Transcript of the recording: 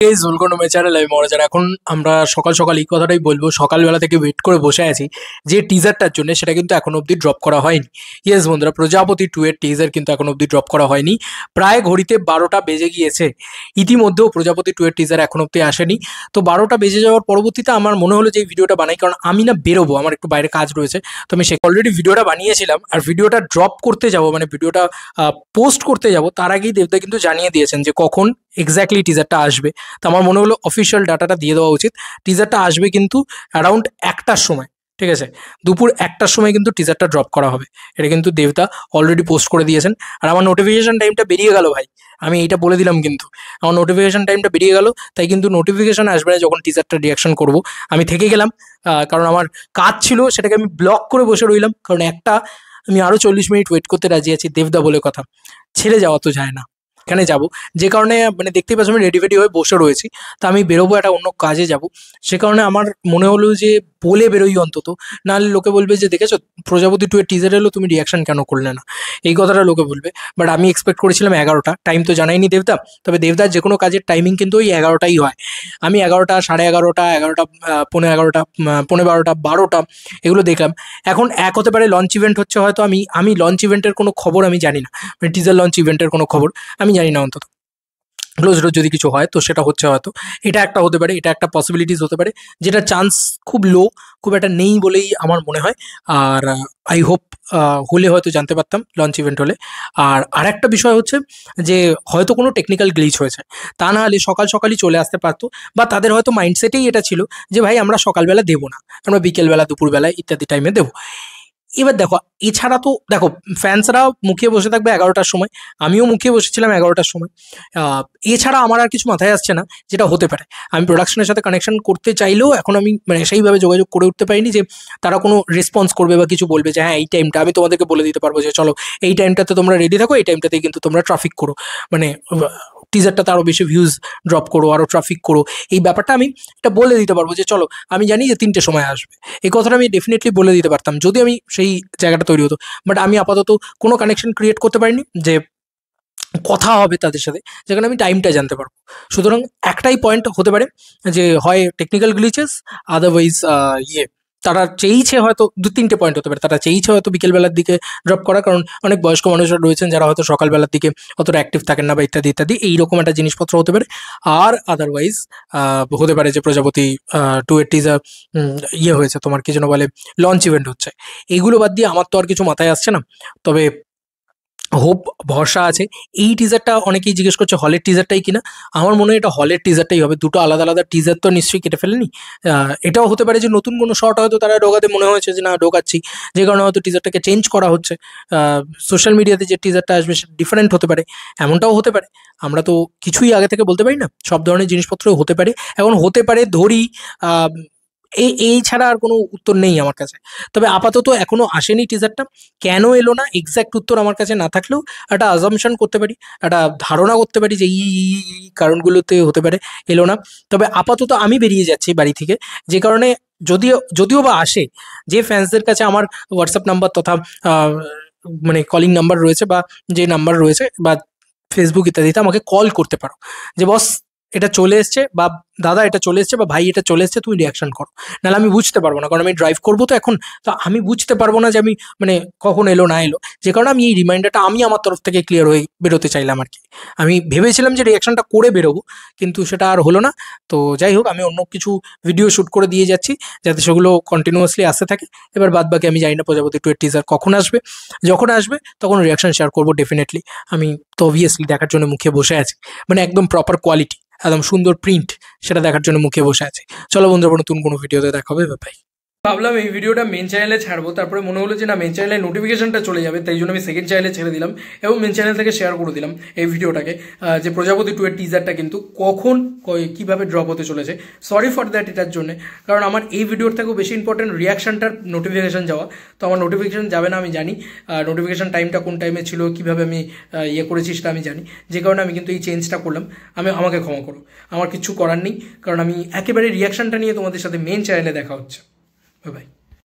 Guys welcome to my channel. আমি মহারাজার। এখন আমরা সকাল সকাল এই কথাটাই বলবো, সকালবেলা থেকে ওয়েট করে বসে আছি যে টিজারটার জন্য, সেটা কিন্তু এখন অবধি ড্রপ করা হয়নি। ইয়েস বন্ধুরা, প্রজাপতি 2 এর টিজার কিন্তু এখন অবধি ড্রপ করা হয়নি। প্রায় ঘড়িতে 12টা বেজে গিয়েছে, ইতিমধ্যেও প্রজাপতি 2 এর টিজার এখন অবধি আসেনি। তো 12টা বেজে যাওয়ার পরবর্তীতে আমার মনে হলো যে এই ভিডিওটা বানাই, কারণ আমি না বেরোবো, আমার একটু বাইরে কাজ রয়েছে। তো আমি সে অলরেডি ভিডিওটা বানিয়েছিলাম, আর ভিডিওটা ড্রপ করতে যাবো, মানে ভিডিওটা পোস্ট করতে যাব, তার আগেই দেবদা কিন্তু জানিয়ে দিয়েছেন যে কখন এক্স্যাক্টলি টিজারটা আসবে। তো আমার মনে হলো অফিসিয়াল ডাটাটা দিয়ে দেওয়া উচিত। টিজারটা আসবে কিন্তু অ্যারাউন্ড 1টার সময়, ঠিক আছে? দুপুর 1টার সময় কিন্তু টিজারটা ড্রপ করা হবে। এটা কিন্তু দেবদা অলরেডি পোস্ট করে দিয়েছেন। আর আমার নোটিফিকেশন টাইমটা বেরিয়ে গেল ভাই, আমি এইটা বলে দিলাম। কিন্তু আমার নোটিফিকেশন টাইমটা বেরিয়ে গেল, তাই কিন্তু নোটিফিকেশন আসবে না যখন টিজারটা রিয়াকশন করব। আমি থেকে গেলাম, কারণ আমার কাজ ছিল, সেটাকে আমি ব্লক করে বসে রইলাম। কারণ আমি আরও 40 মিনিট ওয়েট করতে রাজি আছি, দেবদা বলে কথা, ছেড়ে যাওয়া তো যায় না। এখানে যাব, যে কারণে মানে দেখতেই পাচ্ছ আমি রেডি ফেডি হয়ে বসে রয়েছি। তা আমি বেরোবো, একটা অন্য কাজে যাব। সে কারণে আমার মনে হলো যে বলে বেরোই অন্তত, নাহলে লোকে বলবে যে দেখেছো প্রজাপতি 2 এর টিজার এলো, তুমি রিয়াকশন কেন করলে না, এই কথাটা লোকে বলবে। বাট আমি এক্সপেক্ট করেছিলাম 11টা, টাইম তো জানাইনি দেবদা। তবে দেবদার যে কোনো কাজের টাইমিং কিন্তু ওই 11টাই হয়। আমি 11টা, 11:30, 11টা, 11:15, 12:15, 12টা এগুলো দেখলাম। এখন এক হতে পারে লঞ্চ ইভেন্ট হচ্ছে, হয়তো আমি লঞ্চ ইভেন্টের কোনো খবর আমি জানি না, মানে টিজার লঞ্চ ইভেন্টের কোনো খবর আমি জানি না। অন্তত ক্লোজ ডোর যদি কিছু হয় তো সেটা হচ্ছে হয়তো, এটা একটা হতে পারে, এটা একটা পসিবিলিটিস হতে পারে, যেটা চান্স খুব লো, খুব একটা নেই বলেই আমার মনে হয়। আর আই হোপ হলে হয়তো জানতে পারতাম লঞ্চ ইভেন্ট হলে। আর আরেকটা বিষয় হচ্ছে যে হয়তো কোনো টেকনিক্যাল গ্লিচ হয়েছে, তা না হলে সকাল সকালই চলে আসতে পারতো। বা তাদের হয়তো মাইন্ডসেটেই এটা ছিল যে ভাই আমরা সকালবেলা দেবো না, আমরা বিকেলবেলা, দুপুরবেলা ইত্যাদি টাইমে দেবো। এবার দেখো, এছাড়া তো দেখো, ফ্যান্সরা মুখিয়ে বসে থাকবে 11টার সময়, আমিও মুখিয়ে বসেছিলাম 11টার সময়। এছাড়া আমার আর কিছু মাথায় আসছে না যেটা হতে পারে। আমি প্রোডাকশনের সাথে কানেকশন করতে চাইলেও এখন আমি মানে সেইভাবে যোগাযোগ করে উঠতে পারিনি যে তারা কোনো রেসপন্স করবে বা কিছু বলবে যে হ্যাঁ এই টাইমটা। আমি তোমাদেরকে বলে দিতে পারবো যে চলো এই টাইমটাতে তোমরা রেডি থাকো, এই টাইমটাতেই কিন্তু তোমরা ট্রাফিক করো, মানে টিজারটাতে আরও বেশি ভিউজ ড্রপ করো, আরও ট্রাফিক করো। এই ব্যাপারটা আমি এটা বলে দিতে পারবো যে চলো, আমি জানি যে 3টের সময় আসবে, এই কথাটা আমি ডেফিনেটলি বলে দিতে পারতাম যদি আমি সেই জায়গাটা তৈরি হতো। বাট আমি আপাতত কোনো কানেকশন ক্রিয়েট করতে পারিনি যে কথা হবে তাদের সাথে, যেখানে আমি টাইমটা জানতে পারবো। সুতরাং একটাই পয়েন্ট হতে পারে যে হয় টেকনিক্যাল গ্লিচেস, আদারওয়াইজ তারা চেয়েছে হয়তো 2-3টে পয়েন্ট হতে পারে। তারা চেয়েছে হয়তো বিকেলবেলার দিকে ড্রপ করা, কারণ অনেক বয়স্ক মানুষরা রয়েছেন যারা হয়তো সকালবেলার দিকে অতটা অ্যাক্টিভ থাকেন না, বা ইত্যাদি ইত্যাদি, এইরকম একটা জিনিসপত্র হতে পারে। আর আদারওয়াইজ হতে পারে যে প্রজাপতি 2 এর টিজার হয়েছে, তোমার কি যেন বলে, লঞ্চ ইভেন্ট হচ্ছে। এইগুলো বাদ দিয়ে আমার তো আর কিছু মাথায় আসছে না। তবে হোপ, ভরসা আছে। এই টিজারটা অনেকেই জিজ্ঞেস করছে হলের টিজারটাই কিনা। আমার মনে হয় এটা হলের টিজারটাই হবে। দুটো আলাদা আলাদা টিজার তো নিশ্চয়ই কেটে ফেলেনি। এটাও হতে পারে যে নতুন কোনো শর্ট হয়তো তারা ঢোকাতে মনে হয়েছে যে না ঢোকাচ্ছি, যে কারণে হয়তো টিজারটাকে চেঞ্জ করা হচ্ছে। সোশ্যাল মিডিয়াতে যে টিজারটা আসবে সেটা ডিফারেন্ট হতে পারে, এমনটাও হতে পারে। আমরা তো কিছুই আগে থেকে বলতে পারি না, সব ধরনের জিনিসপত্র হতে পারে। এখন হতে পারে ধরি, এই ছাড়া আর কোনো উত্তর নেই আমার কাছে। তবে আপাতত এখনো আসেনি টিজারটা, কেন এলো না এক্স্যাক্ট উত্তর আমার কাছে না থাকলেও একটা আজাম্পশন করতে পারি, একটা ধারণা করতে পারি যে এই কারণগুলোতে হতে পারে এলো না। তবে আপাতত আমি বেরিয়ে যাচ্ছি বাড়ি থেকে, যে কারণে যদিও বা আসে, যে ফ্যান্সদের কাছে আমার হোয়াটসঅ্যাপ নাম্বার তথা মানে কলিং নাম্বার রয়েছে, বা যে নাম্বার রয়েছে, বা ফেসবুক ইত্যাদিতে আমাকে কল করতে পারো যে বস এটা চলে এসছে, বা দাদা এটা চলে এসছে, বা ভাই এটা চলে এসছে, তুমি রিয়াকশন করো। নাহলে আমি বুঝতে পারবো না, কারণ আমি ড্রাইভ করবো তো এখন। তো আমি বুঝতে পারবো না যে আমি মানে কখন এলো না এলো, যে কারণে আমি এই রিমাইন্ডারটা আমি আমার তরফ থেকে ক্লিয়ার হয়ে বেরোতে চাইলাম আর কি। আমি ভেবেছিলাম যে রিয়াকশনটা করে বেরোবো, কিন্তু সেটা আর হলো না। তো যাই হোক, আমি অন্য কিছু ভিডিও শ্যুট করে দিয়ে যাচ্ছি যাতে সেগুলো কন্টিনিউয়াসলি আসতে থাকে। এবার বাদ বাকি আমি জানি না প্রজাপতি 2 এর টিজার কখন আসবে। যখন আসবে তখন রিয়াকশন শেয়ার করবো ডেফিনেটলি। আমি তো অবভিয়াসলি দেখার জন্য মুখে বসে আছি, মানে একদম প্রপার কোয়ালিটি, একদম সুন্দর প্রিন্ট, সেটা দেখার জন্য মুখে বসে আছে। চলো বন্ধুরা, নতুন কোনো ভিডিওতে দেখা হবে, বাই। ভাবলাম এই ভিডিওটা মেন চ্যানেলে ছাড়বো, তারপরে মনে হলো যে না, মেন চ্যানেলে নোটিফিকেশনটা চলে যাবে, তাই জন্য আমি সেকেন্ড চ্যানেলে ছেড়ে দিলাম এবং মেন চ্যানেল থেকে শেয়ার করে দিলাম এই ভিডিওটাকে, যে প্রজাপতি 2 এর টিজারটা কিন্তু কখন কীভাবে ড্রপ হতে চলেছে। সরি ফর দ্যাট এটার জন্য, কারণ আমার এই ভিডিওর থেকেও বেশি ইম্পর্টেন্ট রিয়াকশনটার নোটিফিকেশন যাওয়া। তো আমার নোটিফিকেশন যাবে না, আমি জানি নোটিফিকেশন টাইমটা কোন টাইমে ছিল, কীভাবে আমি করেছি সেটা আমি জানি, যে কারণে আমি কিন্তু এই চেঞ্জটা করলাম। আমাকে ক্ষমা করো, আমার কিছু করার নেই, কারণ আমি একেবারে রিয়াকশনটা নিয়ে তোমাদের সাথে মেন চ্যানেলে দেখা হচ্ছে। বাই।